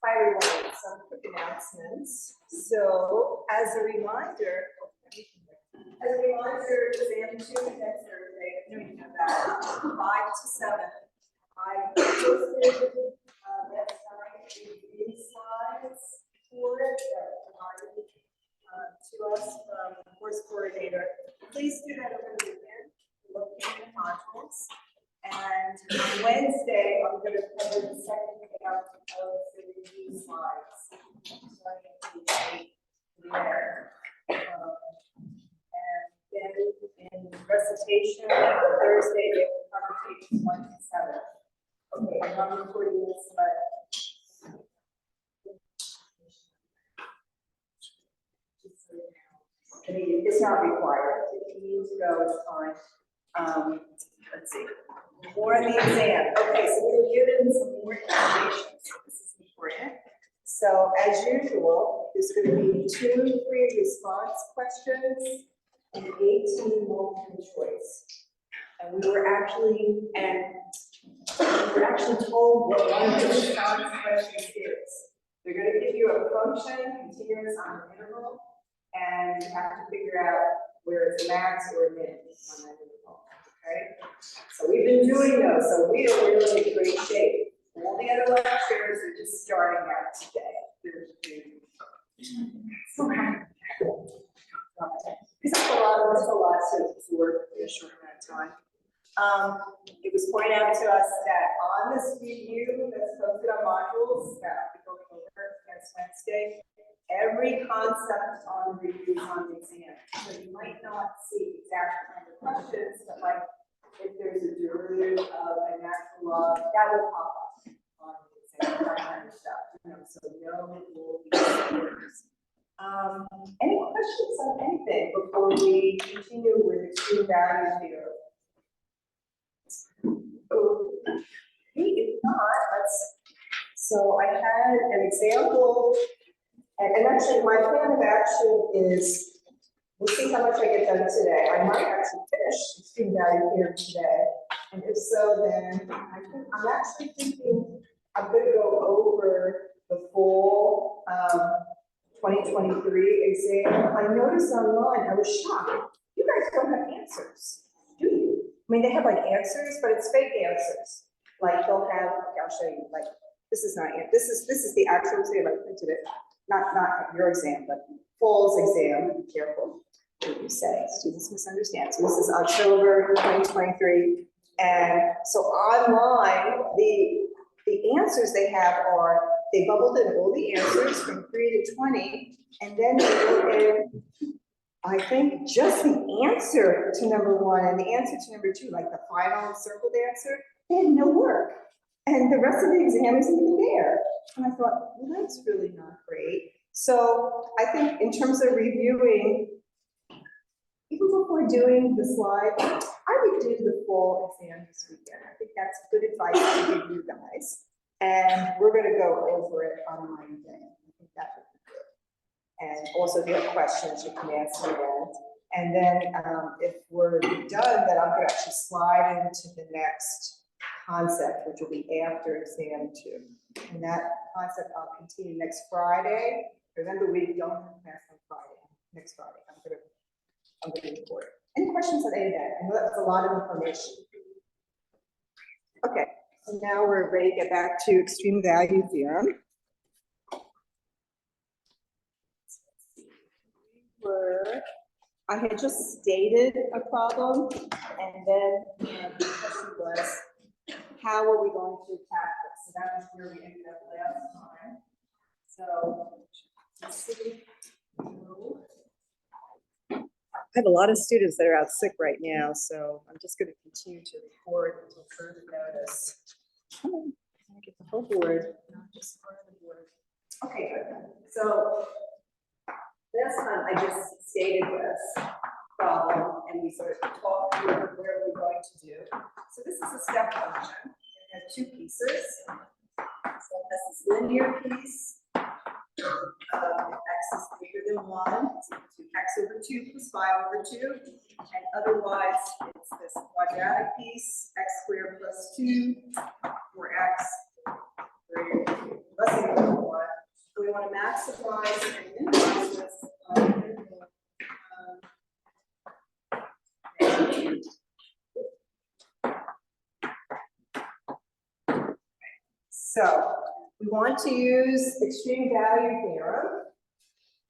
Hi everyone, some quick announcements. So as a reminder, exam 2 next Thursday, no, you know that, 5 to 7. I posted these slides for it that provided to us from the course coordinator. Please do that over the weekend, look in the modules. And on Wednesday, I'm going to cover the second half of the review slides. Starting there. And then in recitation, on Thursday, they will cover pages 1 to 7. Okay, I'm not recording this, but I mean, it's not required. If you need to go, it's fine. Let's see. More on the exam. Okay, so we were given some more information. So this is important. So as usual, there's going to be 2 free response questions and 18 multiple choice. And we were actually told what one of the response questions is. They're going to give you a function continuous on an interval, and you have to figure out where it's max or min on that interval. Okay, so we've been doing those, so we are really in great shape. All the other lectures are just starting out today. So happy. Because that's a lot to absorb in a short amount of time. It was pointed out to us that on this review that's posted on modules that we'll be going over next Wednesday, every concept on the review is on the exam. So you might not see exact kind of questions, but like if there's a derivative of a natural law, that will pop up on the exam, that kind of stuff. So no will be spoilers. Any questions on anything before we continue with extreme value theorem? Okay, if not, so I had an example, and actually my plan of action is, we'll see how much I get done today. I might actually finish extreme value theorem today, and if so, then I'm actually thinking I'm going to go over the full 2023 exam. I noticed online, I was shocked. You guys don't have answers, do you? I mean, they have like answers, but it's fake answers. Like they'll have, okay, I'll show you. Like this is not it. This is the actual exam. I printed it. Not your exam, but fall's exam. Be careful what you say. Students misunderstand. So this is October 2023, and so online the answers they have are, they bubbled in all the answers from 3 to 20, and then they wrote in, I think, just the answer to number 1 and the answer to number 2, like the final circled answer. They had no work, and the rest of the exam isn't even there. And I thought, well, that's really not great. So I think in terms of reviewing, even before doing the slide, I would do the full exam this weekend. I think that's good advice to give you guys. And we're going to go over it on Monday. I think that would be good. And also, if you have questions, you can ask me then. And then if we're done, then I'm going to actually slide into the next concept, which will be after exam 2. And that concept I'll continue next Friday. Remember, we don't have class on Friday. Next Friday, I'm going to report. Any questions on any of that? I know that's a lot of information. Okay, so now we're ready to get back to extreme value theorem. I had just stated a problem, and then the question was, how are we going to attack this? So that was where we ended up last time. So let's see. I have a lot of students that are out sick right now, so I'm just going to continue to record until further notice. Come on, I get the whole board, not just part of the board. Okay, good. So last time I just stated this problem, and we sort of talked through what we're going to do. So this is a step function. It has two pieces. So this is linear piece. X is bigger than 1, it's equal to x over 2 plus 5 over 2, and otherwise it's this quadratic piece, x squared plus 2, or x greater than 2. Less than equal to 1. So we want to maximize and minimize this. So we want to use extreme value theorem.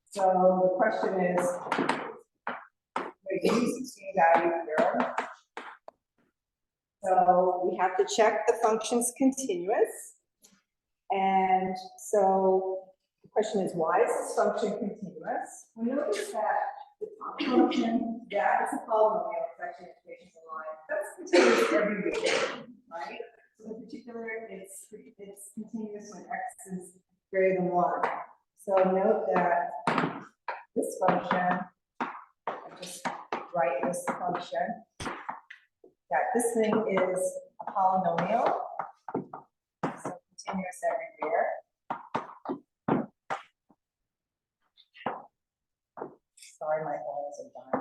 So the question is, we use extreme value theorem. So we have to check the function's continuous. And so the question is, why is this function continuous? We notice that the top function, that is a polynomial, it's actually an equation line. That's continuous everywhere, right? So in particular, it's continuous when x is greater than 1. So note that this function, I just write this function, that this thing is a polynomial, so continuous everywhere. Sorry, my balls are done.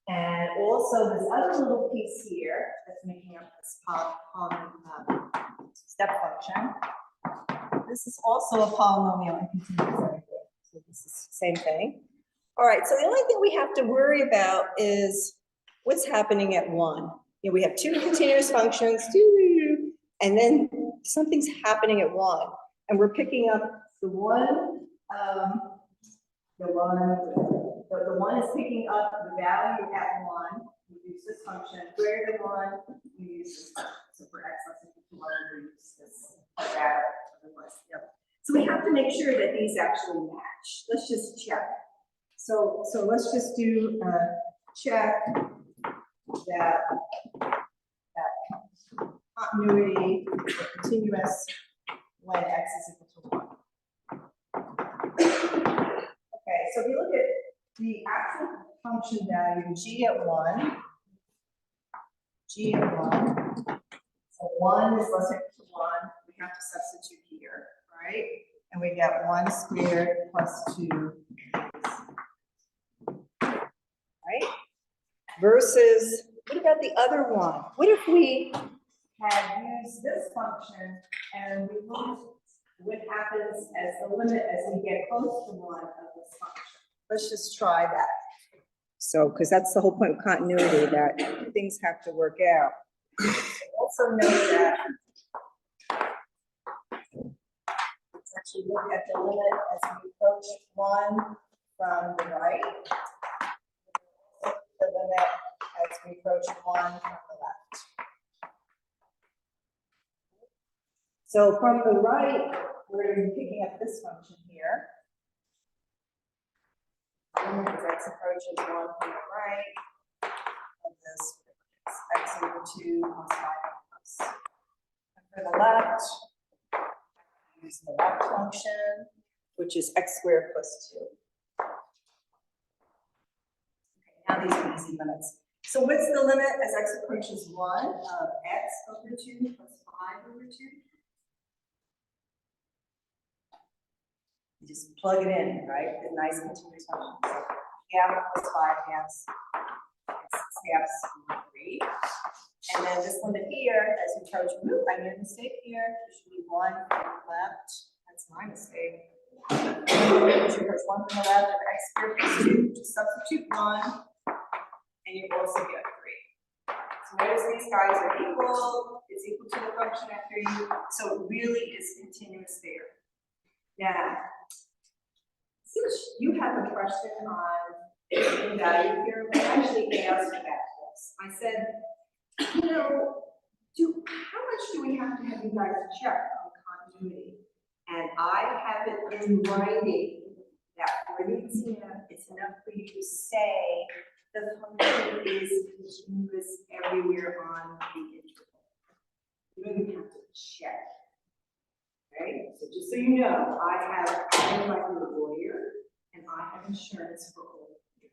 And also this other little piece here that's making up this step function. This is also a polynomial and continuous everywhere. So this is the same thing. All right, so the only thing we have to worry about is what's happening at 1. You know, we have two continuous functions, and then something's happening at 1. And we're picking up the one is picking up the value at 1. We use this function. Greater than 1, we use this function. So for x less than equal to 1, we use this quadratic. Yep. So we have to make sure that these actually match. Let's just check. So let's just do a check that continuity or continuous when x is equal to 1. Okay, so if you look at the actual function value g at 1, so 1 is less than equal to 1, we have to substitute here, right? And we get 1 squared plus 2, right? Versus, what about the other one? What if we had used this function and we looked what happens as the limit as we get close to 1 of this function? Let's just try that. So, because that's the whole point of continuity, that things have to work out. Also note that let's actually look at the limit as we approach 1 from the right. The limit as we approach 1 from the left. So from the right, we're going to be picking up this function here. Limit as x approaches 1 from the right, and this is x over 2 plus 5 plus. And for the left, use the left function, which is x squared plus 2. Okay, now these are easy limits. So what's the limit as x approaches 1 of x over 2 plus 5 over 2? You just plug it in, right? The nice continuous function. So half plus 5 halves, 6 halves, 3. And then this limit here, as we approach, I made a mistake here. There should be 1 from the left. That's my mistake. There's 1 from the left of x squared plus 2. Just substitute 1, and you also get 3. So notice these guys are equal, it's equal to the function at 3, so it really is continuous there. Now, since you have a question on value theorem, I actually asked about this. I said, you know, how much do we have to have you guys check on continuity? And I have it in writing that for the exam, it's enough for you to say the function is continuous everywhere on the interval. You don't even have to check. Okay? So just so you know, I'm like a lawyer, and I have insurance for all of you.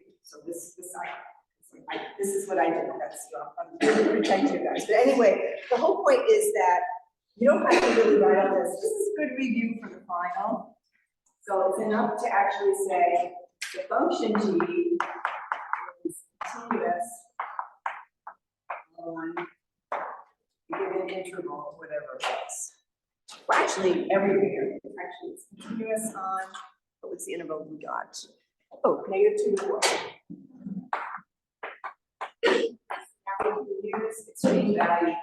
Okay? So this is what I do. That's I'm here to protect you guys. But anyway, the whole point is that you don't have to really write all this. This is good review for the final. So it's enough to actually say the function g is continuous on a given interval, whatever it is. Well, actually, everywhere. Actually, it's continuous on, what was the interval we got? Oh, -2 to 4. Now we can use extreme value.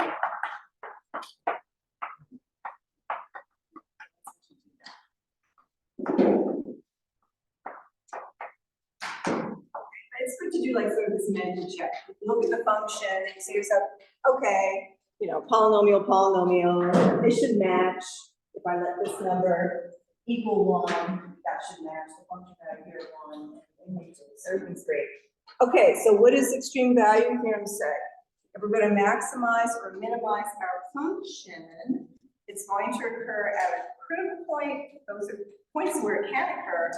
It's good to do like sort of this mental check. Look at the function and you say to yourself, okay, you know, polynomial, they should match. If I let this number equal 1, that should match the function out here 1. So everything's great. Okay, so what does extreme value theorem say? If we're going to maximize or minimize our function, it's going to occur at a critical point. Those are points where it can occur,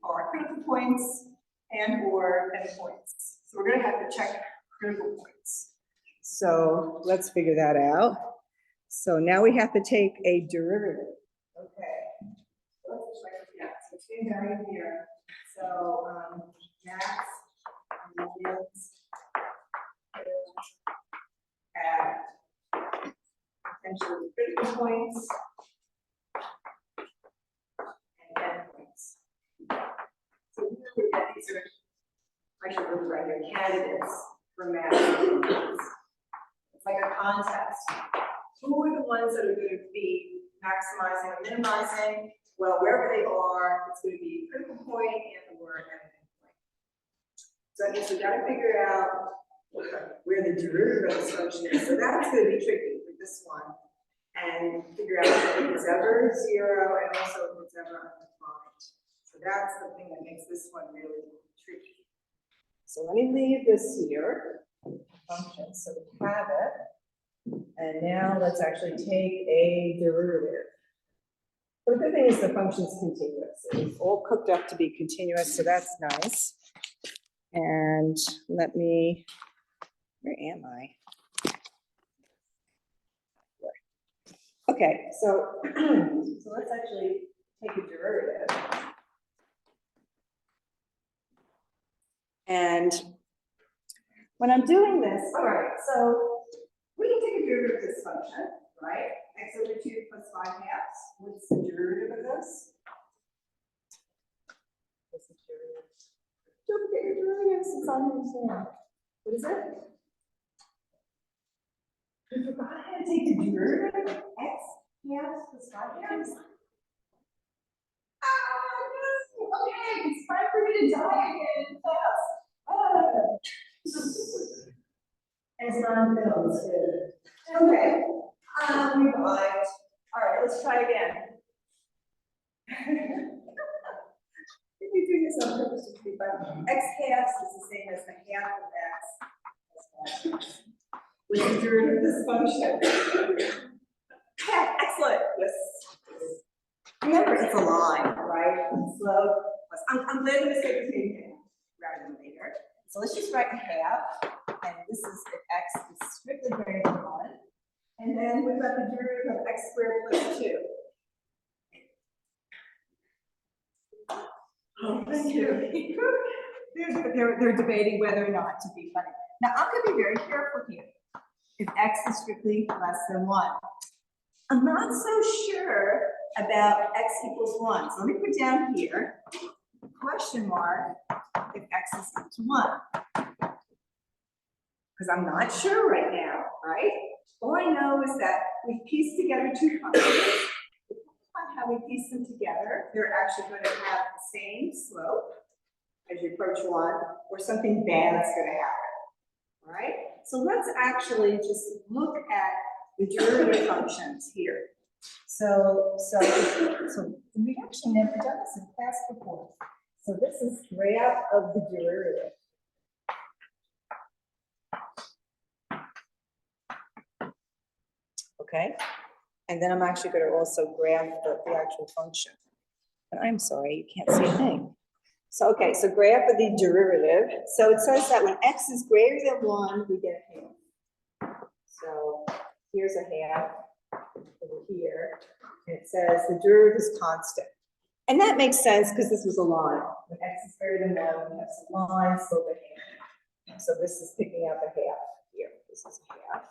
are critical points and or endpoints. So we're going to have to check critical points. So let's figure that out. So now we have to take a derivative. Okay. Let's check it out. So extreme value here. So max millions at potentially critical points and endpoints. So really that these are, I should look right here, candidates for max millions. It's like a contest. Who are the ones that are going to be maximizing or minimizing? Well, wherever they are, it's going to be a critical point and or an endpoint. So that means we've got to figure out where the derivative of this function is. So that's going to be tricky for this one. And figure out if it's ever 0 and also if it's ever undefined. So that's the thing that makes this one really tricky. So let me leave this here, function, so we have it. And now let's actually take a derivative. The good thing is the function's continuous. It's all cooked up to be continuous, so that's nice. And let me, where am I? Okay, so let's actually take a derivative. And when I'm doing this, all right, so we can take a derivative of this function, right? X over 2 plus 5 halves. What's the derivative of this? What's the derivative? Don't forget your derivatives, it's on the exam. What is it? You forgot how to take the derivative of x halves plus 5 halves? No! Okay, it's time for me to die again in class. It's non-film, it's good. Okay, we arrived. All right, let's try again. If you do this on purpose, it's pretty fun. X halves is the same as the half of x. Which is the derivative of this function. Yeah, excellent. Yes. Remember, it's a line, right? Slope. I'm glad the mistake was made again rather than later. So let's just write half, and this is if x is strictly greater than 1. And then we've got the derivative of x squared plus 2. Oh, they're debating whether or not to be funny. Now, I'm going to be very careful here. If x is strictly less than 1. I'm not so sure about x equals 1. So let me put down here, question mark, if x is equal to 1. because I'm not sure right now, right? All I know is that we pieced together two functions. On how we piece them together, they're actually going to have the same slope as you approach one, or something bad's going to happen. All right? So let's actually just look at the derivative functions here. So we've actually never done this in class before. So this is graph of the derivative. Okay? And then I'm actually going to also graph the actual function. But I'm sorry, you can't see a thing. So, okay, so graph of the derivative. So it says that when x is greater than 1, we get a half. So here's a half over here. And it says the derivative is constant. And that makes sense because this was a line. When x is greater than 1, we have some lines, slope a half. So this is picking up a half here. This is a half.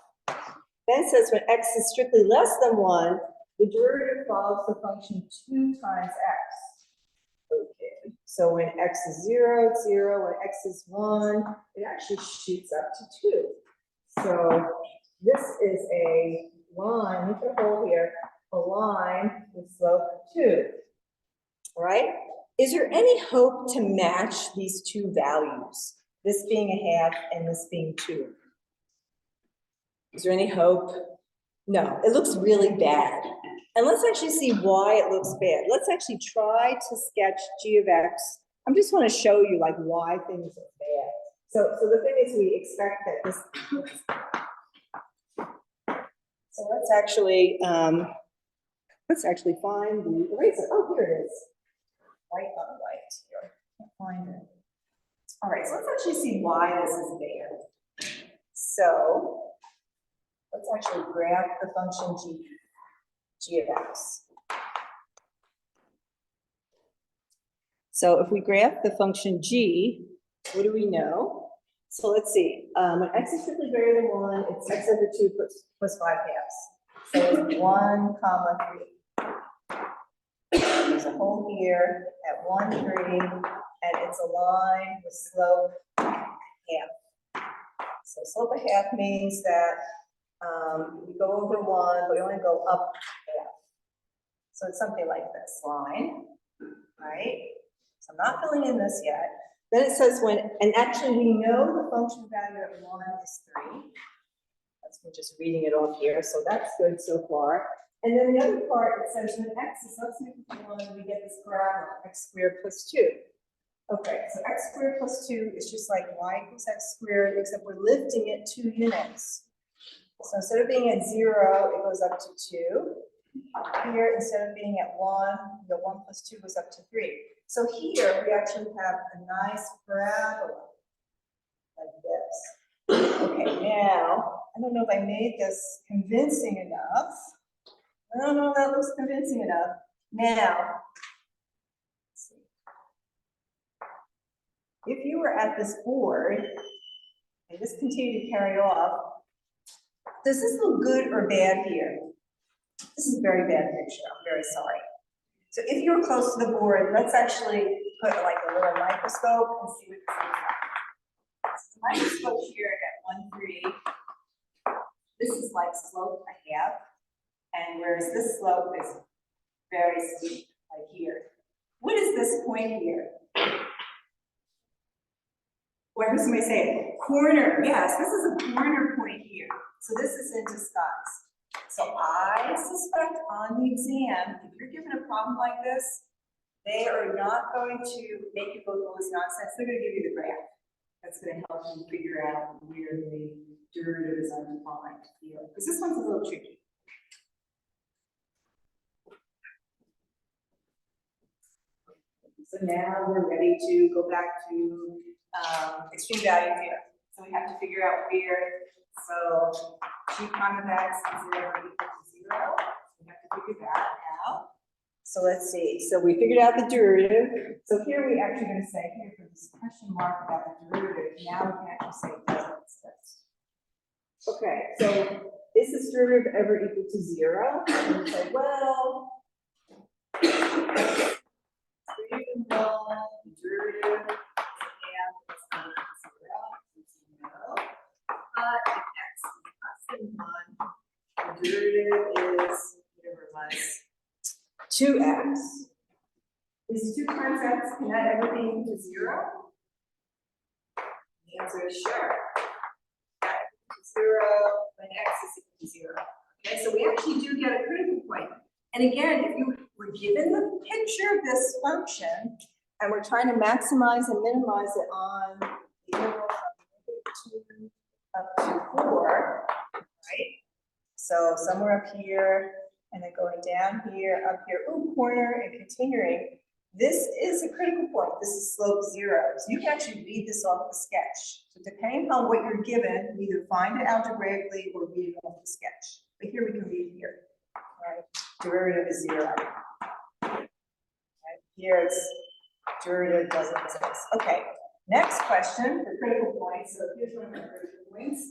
Then it says when x is strictly less than 1, the derivative follows the function 2 times x. Okay, so when x is 0, it's 0. When x is 1, it actually shoots up to 2. So this is a line, look at the hole here, a line with slope 2. All right? Is there any hope to match these two values? This being a half and this being 2. Is there any hope? No, it looks really bad. And let's actually see why it looks bad. Let's actually try to sketch g of x. I just want to show you like why things are bad. So the thing is we expect that this. So let's actually find the eraser. Oh, here it is. Right on the right here. Can't find it. All right, so let's actually see why this is bad. So let's actually graph the function g of x. So if we graph the function g, what do we know? So let's see. When x is strictly greater than 1, it's x over 2 plus 5 halves. So it's 1, 3. There's a hole here at 1, 3, and it's a line with slope half. So slope of half means that we go over 1, but we only go up half. So it's something like this line, right? So I'm not filling in this yet. Then it says when, and actually we know the function value at 1 is 3. That's me just reading it off here, so that's good so far. And then the other part, it says when x is less than equal to 1, we get this parabola, x squared plus 2. Okay, so x squared plus 2 is just like y equals x squared, except we're lifting it 2 units. So instead of being at 0, it goes up to 2. Here, instead of being at 1, the 1 plus 2 goes up to 3. So here, we actually have a nice parabola, like this. Okay, now, I don't know if I made this convincing enough. I don't know if that looks convincing enough. Now, let's see. If you were at this board, and this continued to carry off, does this look good or bad here? This is a very bad picture. I'm very sorry. So if you're close to the board, let's actually put like a little microscope and see what this looks like. So the microscope here at 1, 3, this is like slope a half, and whereas this slope is very steep, like here. What is this point here? What does somebody say? Corner. Yes, this is a corner point here. So this is in disguise. So I suspect on the exam, if you're given a problem like this, they are not going to make you go through all this nonsense. They're going to give you the graph. That's going to help you figure out where the derivative is undefined here. Because this one's a little tricky. So now we're ready to go back to extreme value theorem. So we have to figure out where. So g prime of x is equal to 0. We have to figure that out. So let's see. So we figured out the derivative. So here we actually going to say here for this question mark about the derivative. Now we can actually say it doesn't exist. Okay. So is this derivative ever equal to 0? And we say, well, 3 and 1, the derivative is equal to 0. and 1. The derivative is whatever it was. 2x. Is 2 times x, can that ever be equal to 0? The answer is sure. 0 when x is equal to 0. Okay, so we actually do get a critical point. And again, if you were given the picture of this function, and we're trying to maximize and minimize it on the interval from -2 up to 4, right? So somewhere up here, and then going down here, up here, ooh, corner, and continuing. This is a critical point. This is slope 0. So you can actually read this off the sketch. So depending on what you're given, either find it algebraically or read it off the sketch. But here we can read here. Right? Derivative is 0. Right? Here it's derivative doesn't exist. Okay. Next question for critical points. So here's one of my critical points.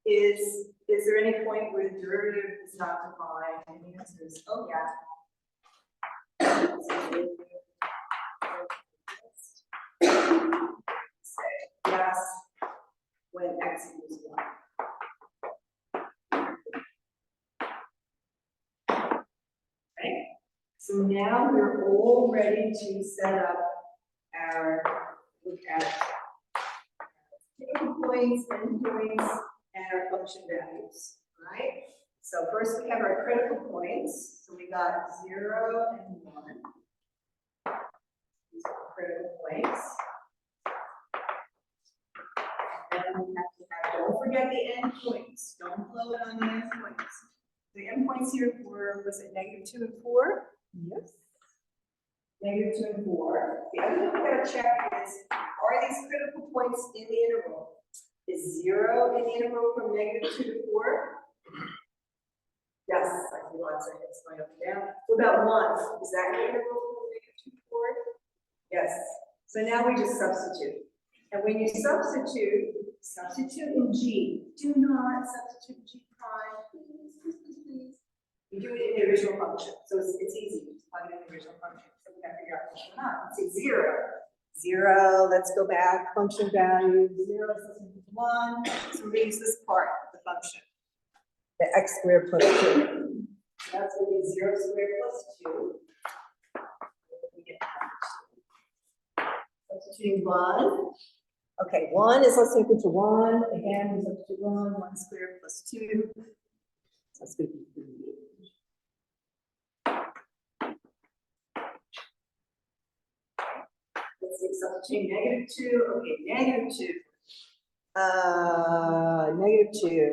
Is there any point where the derivative is not defined? And the answer is, oh yeah. Say yes when x equals 1. Okay, so now we're all ready to set up our look at critical points, endpoints, and our function values. Right? So first we have our critical points. So we got 0 and 1. These are critical points. And then we have to have, don't forget the endpoints. Don't blow it on the endpoints. The endpoints here were, was it -2 and 4? Yes. -2 and 4. The other thing we gotta check is, are these critical points in the interval? Is 0 in the interval from -2 to 4? Yes, I see lots of it's going up and down. What about 1? Is that in the interval from -2 to 4? Yes. So now we just substitute. And when you substitute in G. Do not substitute G prime. Please, please, please, please. You do it in the original function. So it's easy. Just plug it in the original function. So we got to figure out what's going on. Let's say 0. 0, let's go back. Function value. 0 is equal to 1. So we use this part of the function. The x squared plus 2. That's going to be 0 squared plus 2. We get substituting 1. Okay, 1 is less than or equal to 1. Again, we substitute 1. 1 squared plus 2. So that's going to be 3. Let's see, substituting -2. Okay, -2. -2.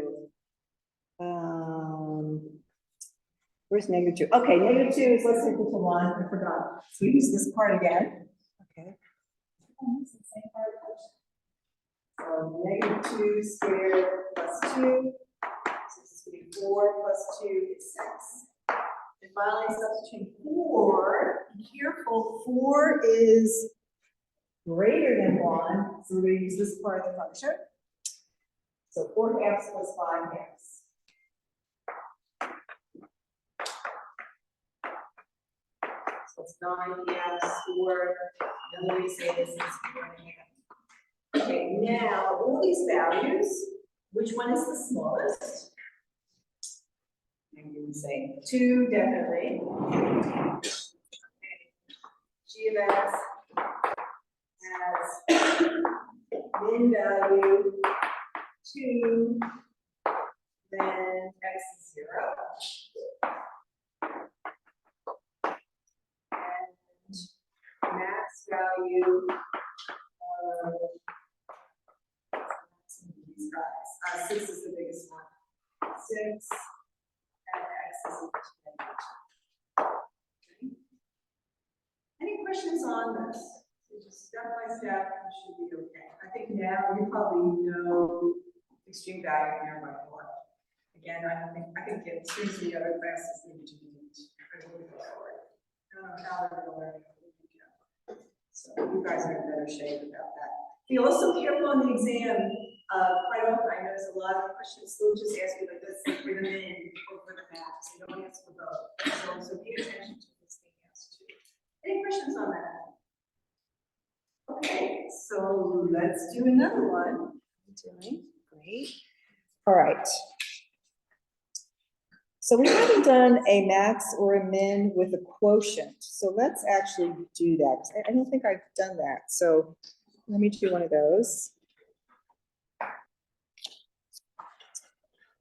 Where's -2? Okay, -2 is less than or equal to 1. I forgot. So we use this part again. Okay. It's the same part. So -2 squared plus 2. So this is going to be 4 plus 2 is 6. And finally, substituting 4. Be careful. 4 is greater than 1. So we're going to use this part of the function. So 4 halves plus 5 halves. So it's 9 halves, 4. Another way to say this is 4 and a half. Okay, now all these values, which one is the smallest? I'm going to say 2, definitely. Okay. G of x has min value 2, then x is 0. And max value of these guys. 6 is the biggest one. 6 and x is equal to -2. Okay. Any questions on this? So just step by step, you should be okay. I think now you probably know extreme value here by heart. Again, I think it seems the other classes need to be forward. I don't know how they're going to learn. So you guys are in better shape about that. Be also careful on the exam. Quite often I notice a lot of questions will just ask you like this for the min or for the math. So you don't ask for both. So pay attention to this thing asked too. Any questions on that? Okay, so let's do another one. Doing great. All right. So we haven't done a max or a min with a quotient. So let's actually do that. 'Cause I don't think I've done that. So let me do one of those.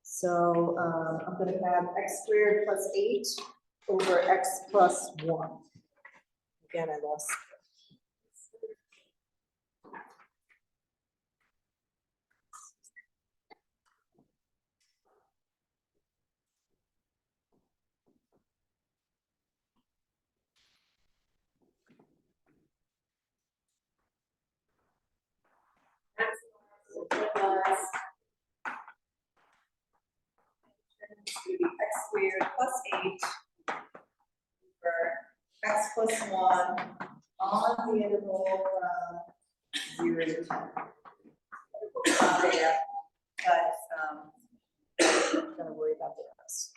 So I'm going to have x squared plus 8 over x plus 1. Again, I lost. X squared plus 8 over x plus 1 on the interval from 0 to 10. There, but I'm going to worry about the rest.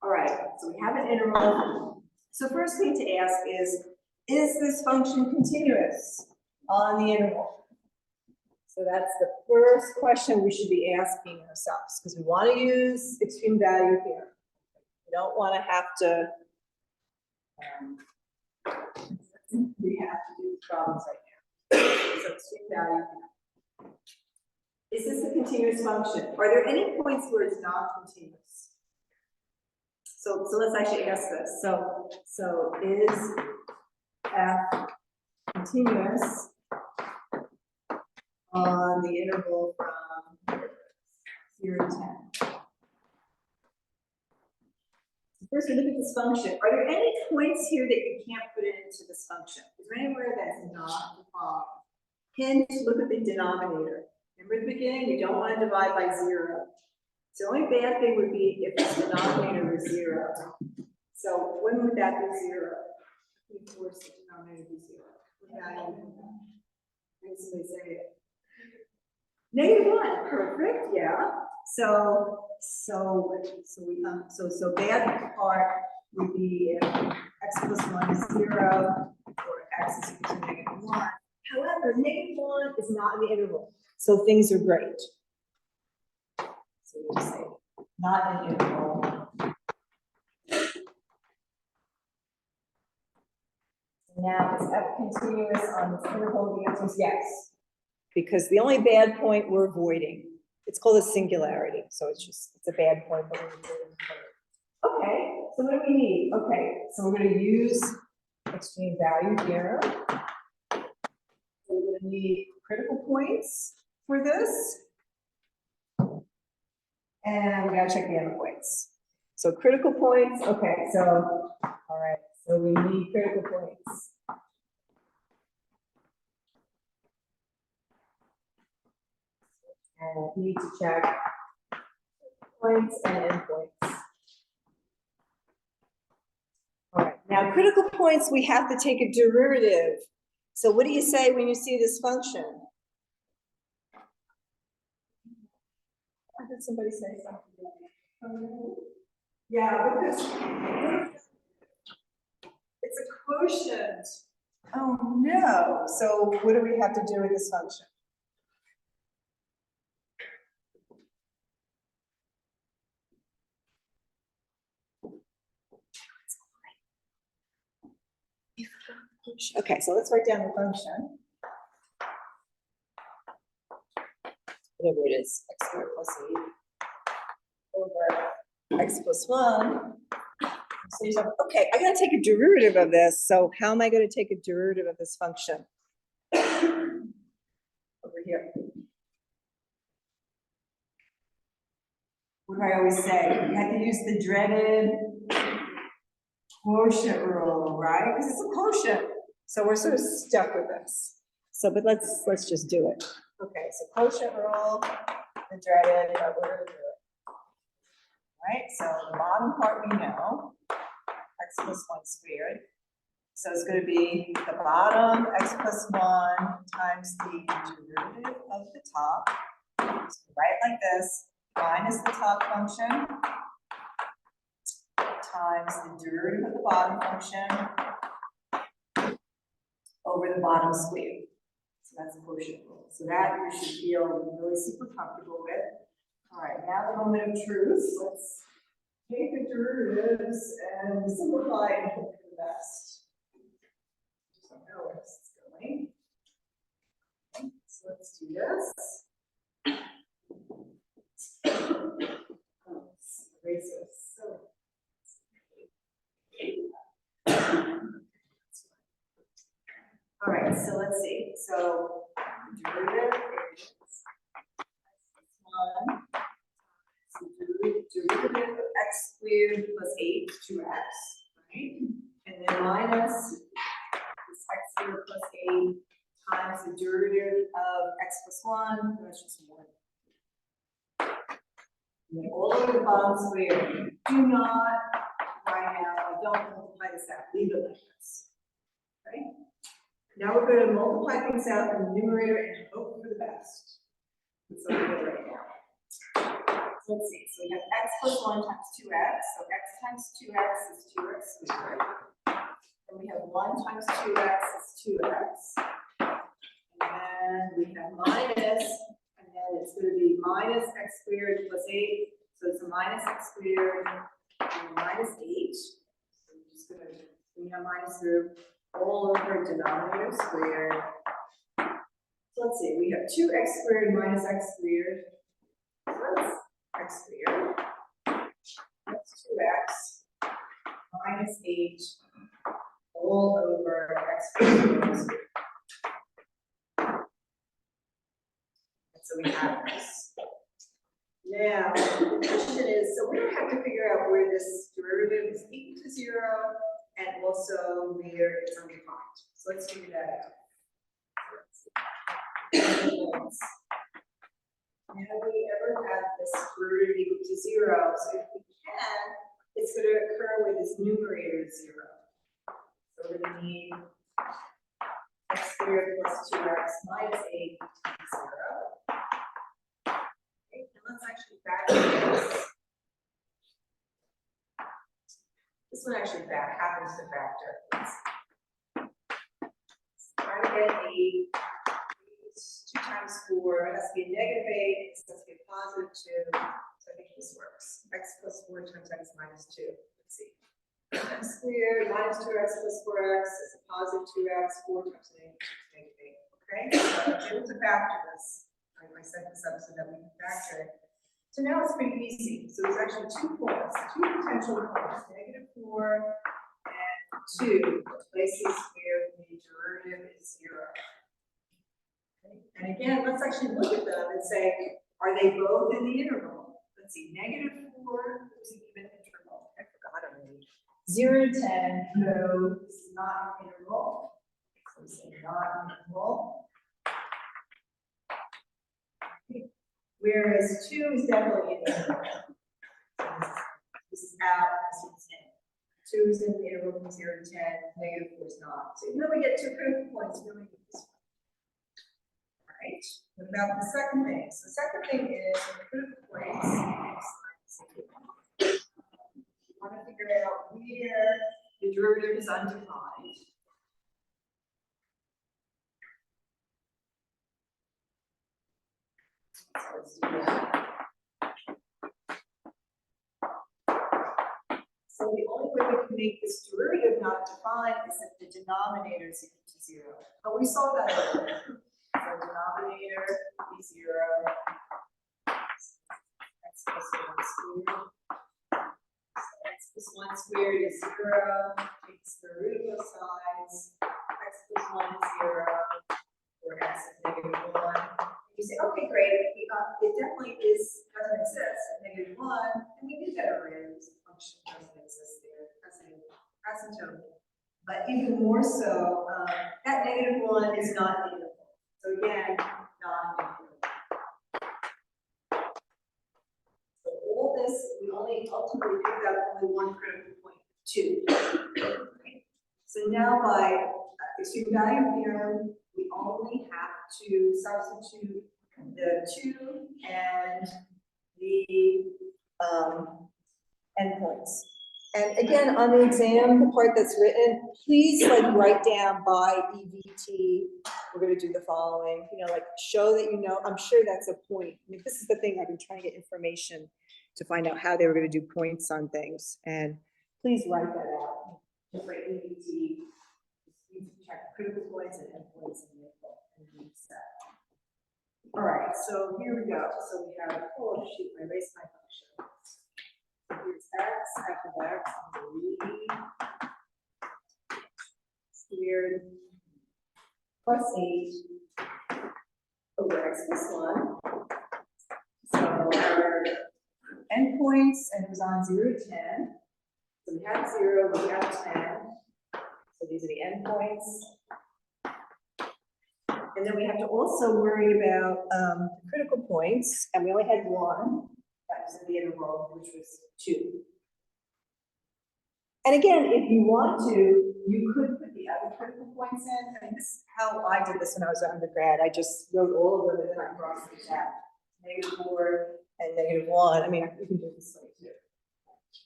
All right, so we have an interval. So first thing to ask is this function continuous on the interval? So that's the first question we should be asking ourselves, because we want to use extreme value theorem. We don't want to have to, we have to do problems right now. So extreme value theorem. Is this a continuous function? Are there any points where it's not continuous? So let's actually ask this. So is f continuous on the interval from 0 to 10? First, we look at this function. Are there any points here that you can't put into this function? Is there anywhere that's not defined? Hint, look at the denominator. Remember at the beginning, we don't want to divide by 0. So the only bad thing would be if the denominator was 0. So when would that be 0? Of course, the denominator would be 0. What value? Somebody say it. -1, perfect, yeah. So bad part would be if x plus 1 is 0 or x is equal to -1. However, -1 is not in the interval, so things are great. So we just say not an interval. Now is f continuous on this interval? The answer is yes. Because the only bad point we're avoiding, it's called a singularity. So it's a bad point, but we're avoiding. Okay, so what do we need? Okay, so we're going to use extreme value theorem. So we're going to need critical points for this. And we got to check the other points. So critical points, okay, so, all right, so we need critical points. And we need to check points and endpoints. All right, now critical points, we have to take a derivative. So what do you say when you see this function? I heard somebody say something. Yeah, because it's a quotient. Oh no, so what do we have to do with this function? Okay, so let's write down the function. Whatever it is, x squared plus 8 over x plus 1. So okay, I gotta take a derivative of this. So how am I going to take a derivative of this function? Over here. What do I always say? You have to use the dreaded quotient rule, right? Because it's a quotient. So we're sort of stuck with this. So, but let's just do it. Okay, so quotient rule, the dreaded, but we're going to do it. Right, so the bottom part we know, x plus 1 squared. So it's going to be the bottom x plus 1 times the derivative of the top. So write like this, minus the top function times the derivative of the bottom function over the bottom squared. So that's a quotient rule. So that you should feel really super comfortable with. All right, now the moment of truth. Let's take the derivatives and simplify and hope for the best. Just don't know where this is going. So let's do this. Erase this. So. All right, so let's see. So derivative is x+1. So derivative of x squared plus 8 is 2x, right? And then minus this x squared plus 8 times the derivative of x plus 1, that's just 1. And then all over the bottom square. Do not, right now, don't multiply this out, leave it like this. Okay? Now we're going to multiply things out in the numerator and hope for the best. That's what we're doing right now. So let's see. So we have x plus 1 times 2x. So x times 2x is 2x squared. And we have 1 times 2x is 2x. And we have minus, and then it's going to be minus x squared plus 8. So it's a minus x squared and minus 8. So we're just going to bring our minus through all over denominator squared. So let's see, we have 2x squared minus x squared. So that's x squared. That's 2x minus 8 all over x squared. So we have this. Now, the question is, so we don't have to figure out where this derivative is equal to 0 and also where it's undefined. So let's figure that out. Have we ever had this derivative equal to 0? So if we can, it's going to occur where this numerator is 0. So we're going to need x squared plus 2x minus 8 times 0. Okay, and let's actually factor this. This one actually happens to factor. Let's try to get 8. 2 times 4 has to be a negative 8, this has to be a positive 2. So I think this works. X plus 4 times x minus 2. Let's see. X squared minus 2x plus 4x is a positive 2x, 4 times negative 8. Okay? So I was able to factor this. I set this up so that we can factor it. So now it's pretty easy. So there's actually 2 points, 2 potential points, negative 4 and 2. Places where the derivative is 0. And again, let's actually look at them and say, are they both in the interval? Let's see, negative 4 is an even interval. I forgot already. 0 to 10, no, this is not an interval. So we say not an interval. Okay. Whereas 2 is definitely in the interval. So this is out, this one's in. 2 is in the interval from 0 to 10, negative 4 is not. So even though we get 2 critical points, we only get this one. Right. What about the second thing? So the second thing is critical points. We want to figure out where the derivative is undefined. So let's do that. So the only way we can make this derivative not defined is if the denominator is equal to 0. But we saw that earlier. So denominator is 0. X plus 1 squared. So x plus 1 squared is 0. Takes the root of both sides. X plus 1 is 0. Or x is negative 1. You say, okay, great. It definitely doesn't exist at negative 1. And we knew that already. This function doesn't exist there as an asymptote. But even more so, that negative 1 is not the interval. So again, non-infinite. So all this, we only ultimately picked up only one critical point, 2. Right? So now by extreme value theorem, we only have to substitute the 2 and the endpoints. And again, on the exam, the part that's written, please like write down by EVT, we're gonna do the following, you know, like show that you know, I'm sure that's a point. I mean, this is the thing, I've been trying to get information to find out how they were gonna do points on things, and please write that out. Just like EVT, you check critical points and endpoints in the set. All right, so here we go. So we have, oh shoot, I erased my function. Here's x, f of x, Readdy squared plus 8 over x plus 1. So our endpoints, and it was on 0 to 10. So we have 0, we have 10. So these are the endpoints. And then we have to also worry about the critical points, and we only had 1. That was in the interval, which was 2. And again, if you want to, you could put the other critical points in. I mean, this is how I did this when I was an undergrad. I just wrote all of them and then I crossed them out. -4 and -1. I mean, you can do it this way too.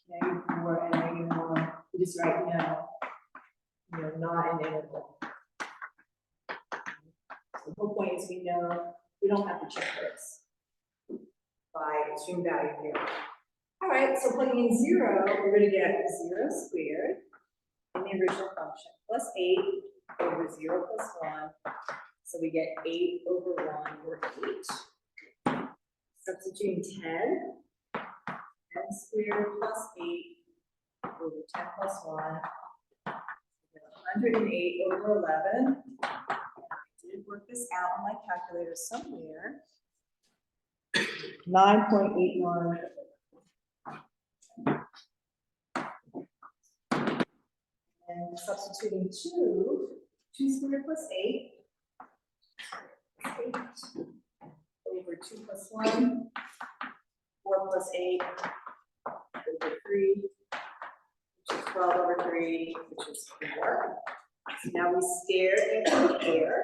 -4 and -1. You just write no, not an interval. So the whole point is we know we don't have to check this by extreme value theorem. All right, so plugging in 0, we're going to get 0 squared in the original function plus 8 over 0 plus 1. So we get 8 over 1 or 8. Substituting 10 squared plus 8 over 10 plus 1. 108 over 11. I did work this out on my calculator somewhere. 9.81. And substituting 2 squared plus 8 over 2 plus 1, 4 plus 8 over 3, which is 12 over 3, which is 4. So now we stare and compare.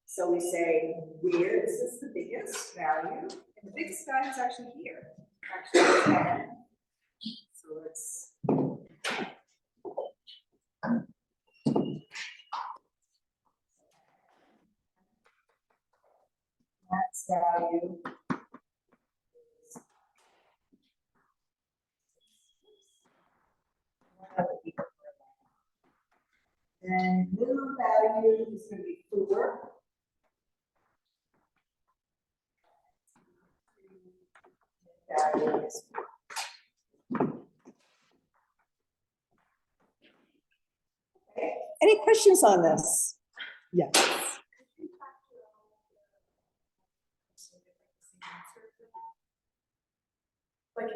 So we say, where is this the biggest value? And the biggest value is actually here. Actually, 10. So let's. Max value. And minimum value is going to be 4. Value is 4. Okay. Any questions on this? Yes.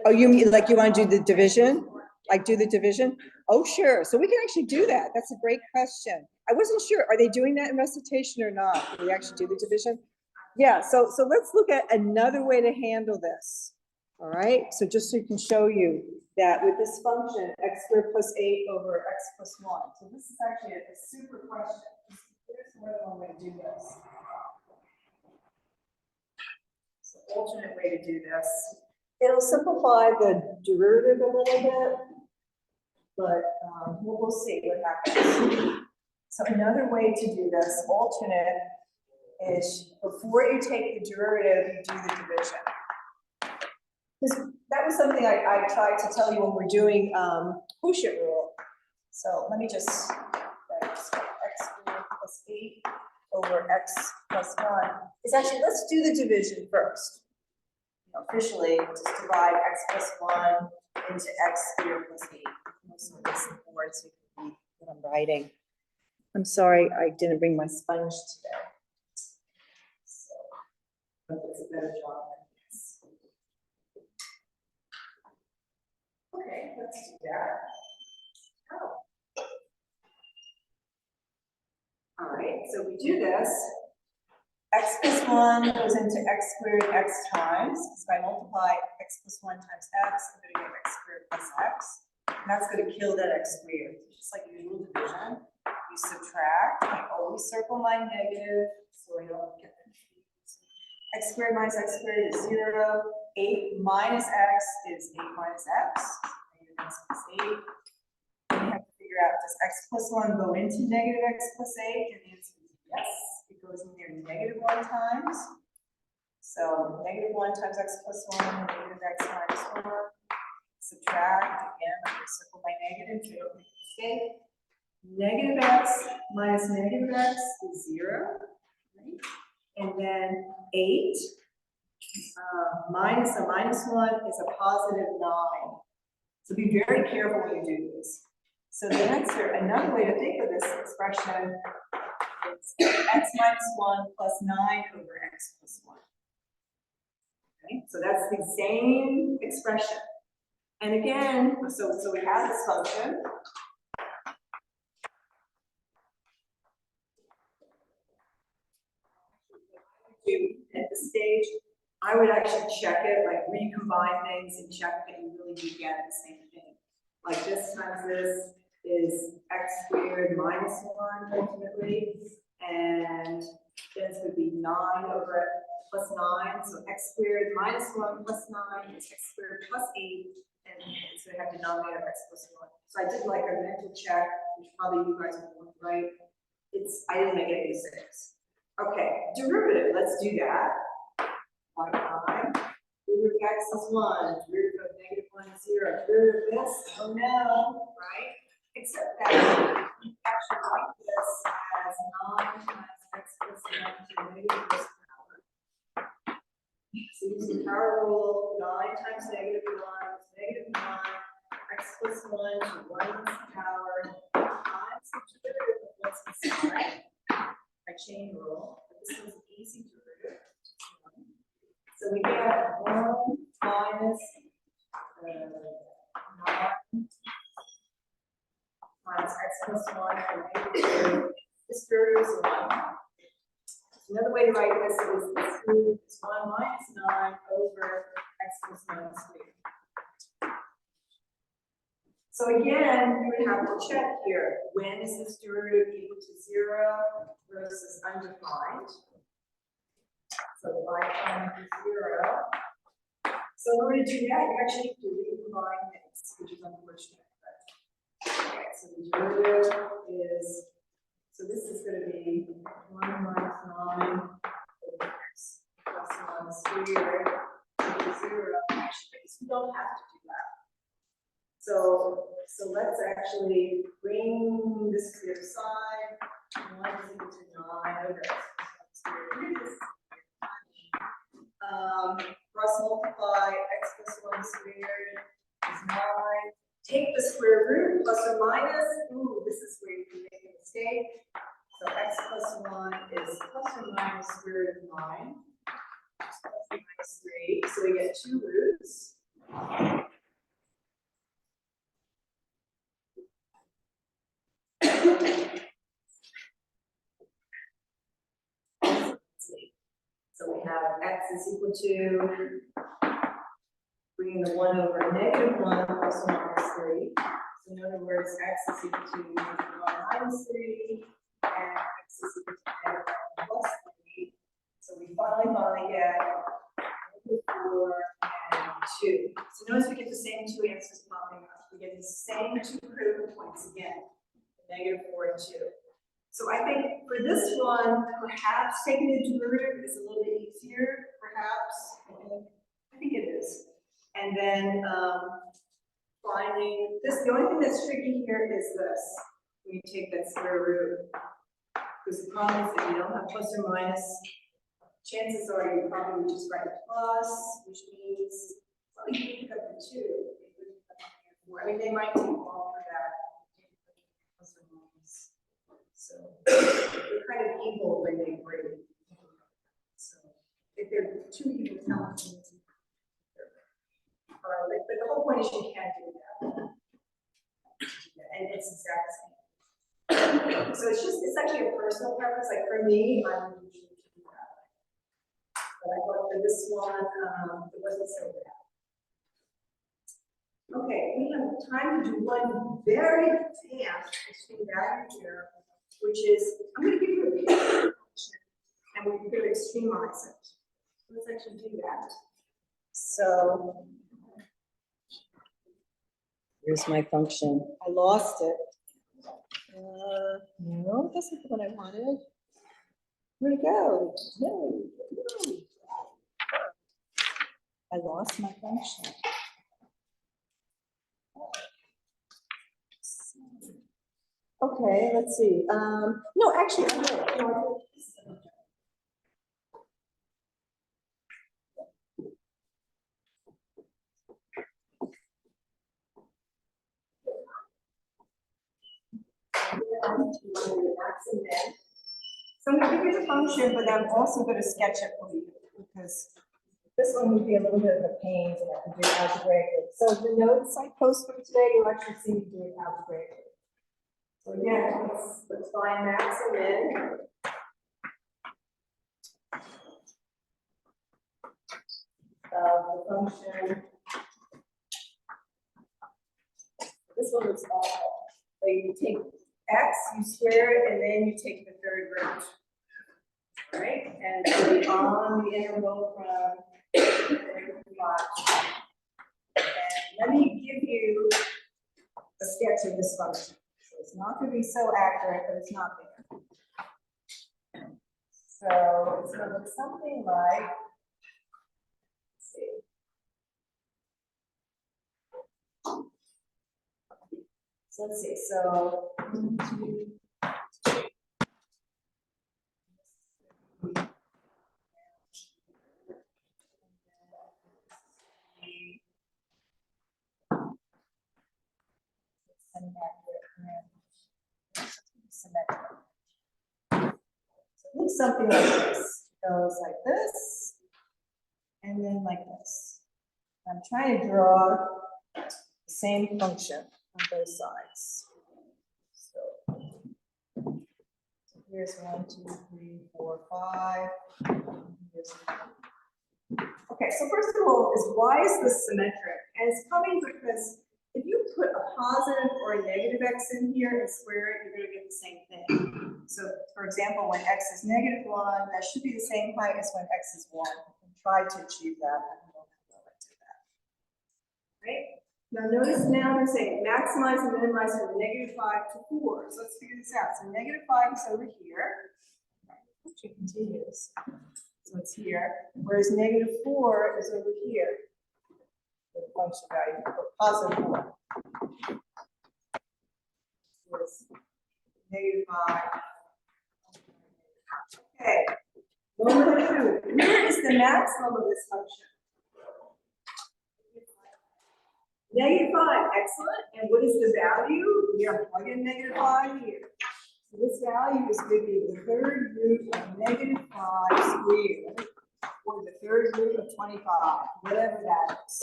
Oh, you mean like you want to do the division? Like do the division? Oh, sure. So we can actually do that. That's a great question. I wasn't sure. Are they doing that in recitation or not? Do we actually do the division? Yeah. So let's look at another way to handle this. All right. So just so you can show you that with this function, x squared plus 8 over x plus 1. So this is actually a super question. There's more than one way to do this. So alternate way to do this. It'll simplify the derivative a little bit, but we'll see what happens. So another way to do this, alternate, is before you take the derivative, you do the division. That was something I tried to tell you when we're doing quotient rule. So let me just write x squared plus 8 over x plus 1. It's actually, let's do the division first. Officially, just divide x plus 1 into x squared plus 8. Most of this board so you can read what I'm writing. I'm sorry, I didn't bring my sponge today. So, but it's a better job than this. Okay, let's do that. Oh. All right, so we do this. X plus 1 goes into x squared x times. So if I multiply x plus 1 times x, I'm going to get x squared plus x. And that's going to kill that x squared. Just like usual division, you subtract. I always circle my negative so I don't get confused. X squared minus x squared is 0. 8 minus x is 8 minus x. x plus 8. Then you have to figure out, does x plus 1 go into negative x plus 8? And the answer is yes. It goes in there negative 1 times. So negative 1 times x plus 1, negative x minus 1. Subtract, again, I'm going to circle my negative so you don't make a mistake. Negative x minus negative x is 0. Right? And then 8 minus a minus 1 is a positive 9. So be very careful when you do this. So the answer, another way to think of this expression is x minus 1 plus 9 over x plus 1. Okay, so that's the same expression. And again, so we have this function. At this stage, I would actually check it, like recombine things and check that you really do get the same thing. Like this times this is x squared minus 1 ultimately, and this would be 9 over plus 9. So x squared minus 1 plus 9 is x squared plus 8, and so we have denominator x plus 1. So I did like a mental check, which probably you guys will right. I didn't make it 6. Okay, derivative, let's do that. 1 time. Derivative of x is 1. Derivative of negative 1 is 0. Derivative of this, oh no, right? Except that we actually write this as 9 times x plus 1 to the negative first power. So using power rule, 9 times negative 1 is negative 9. X plus 1 to 1 power times the derivative of what's inside. By chain rule, but this is an easy derivative. So we get 1 minus 9 times x plus 1 and negative 2. This derivative is 1. Another way to write this is this is 1 minus 9 over x plus minus 3. So again, we would have to check here. When is this derivative equal to 0 versus undefined? So y prime is 0. So in order to do that, you actually have to recombine things, which is unfortunate. Okay, so the derivative is, so this is going to be 1 minus 9 over x plus 1 squared equals 0. Actually, we don't have to do that. So let's actually bring this to the other side. 1 is equal to 9 over x plus 1 squared. Cross multiply x plus 1 squared is 9. Take the square root, plus or minus. Ooh, this is where you can make a mistake. So x plus 1 is plus or minus square root of 9. Plus or minus 3. So we get 2 roots. So we have x is equal to, bringing the 1 over negative 1 plus or minus 3. So in other words, x is equal to negative 1 minus 3, and x is equal to negative 1 plus 3. So we finally get negative 4 and 2. So notice we get the same 2 answers popping up. We get the same 2 critical points again, negative 4 and 2. So I think for this one, perhaps taking the derivative is a little bit easier, perhaps. I think it is. And then finding this, the only thing that's tricky here is this. When you take that square root. Because the problem is that you don't have plus or minus, chances are you probably would just write a plus, which means, well, you can pick up the 2. I mean, they might take long for that. Plus or minus. So they're kind of evil when they break. So if they're too evil, tell them. But the whole point is you can't do that. And it's exact same. So it's actually a personal preference. Like for me, I would usually do that. But I thought for this one, it wasn't so bad. Okay, we have time to do one very fast extreme value theorem, which is, I'm going to give you a picture and we're going to extremize it. Let's actually do that. So Here's my function. I lost it. No, this isn't what I wanted. Where'd it go? No. I lost my function. Okay, let's see. No, actually, I did. No, I did. So I'm going to give you the function, but I'm also going to sketch it for you because this one would be a little bit of a pain to have to do algebraically. So the notes I post from today, you'll actually see me do it algebraically. So again, let's find max and min. Of the function. This one looks awful. So you take x, you square it, and then you take the third root. Right? And on the interval from 3 to 5. And let me give you a sketch of this function. So it's not going to be so accurate, but it's not there. So it's going to look something like, let's see. So let's see. So 1, 2, 3. So it looks something like this. It goes like this, and then like this. I'm trying to draw the same function on both sides. So here's 1, 2, 3, 4, 5. Here's 1. Okay, so first of all, why is this symmetric? And it's coming because if you put a positive or a negative x in here and square it, you're going to get the same thing. So, for example, when x is -1, that should be the same height as when x is 1. And try to achieve that. I don't know how I do that. Right? Now, notice now they're saying maximize and minimize from -5 to 4. So let's figure this out. So -5 is over here. Actually continues. So it's here. Whereas -4 is over here. The function value for positive 4. Is -5. Okay. Number 2. Where is the maximum of this function? -5. Excellent. And what is the value? We are plugging -5 here. So this value is going to be the third root of -5 squared, or the third root of 25, whatever that is.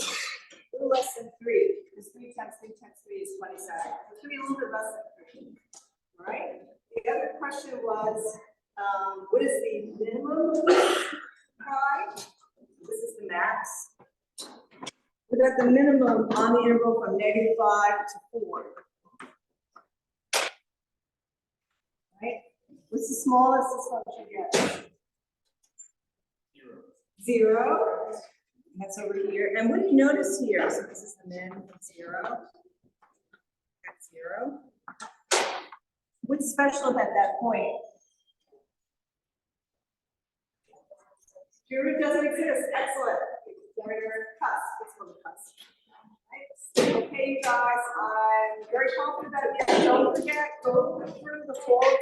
A little less than 3, because 3 times 3 times 3 is 27. So it's going to be a little bit less than 3. All right. The other question was, what is the minimum of this pi? This is the max. What about the minimum on the interval from -5 to 4? Right? What's the smallest this function gets? 0. That's over here. And what do you notice here? So this is the min, 0. That's 0. What's special about that point? Zero doesn't exist. Excellent. Pointer cusp. It's called the cusp. Right? Okay, you guys. I'm very confident about it. Don't forget, go through the forward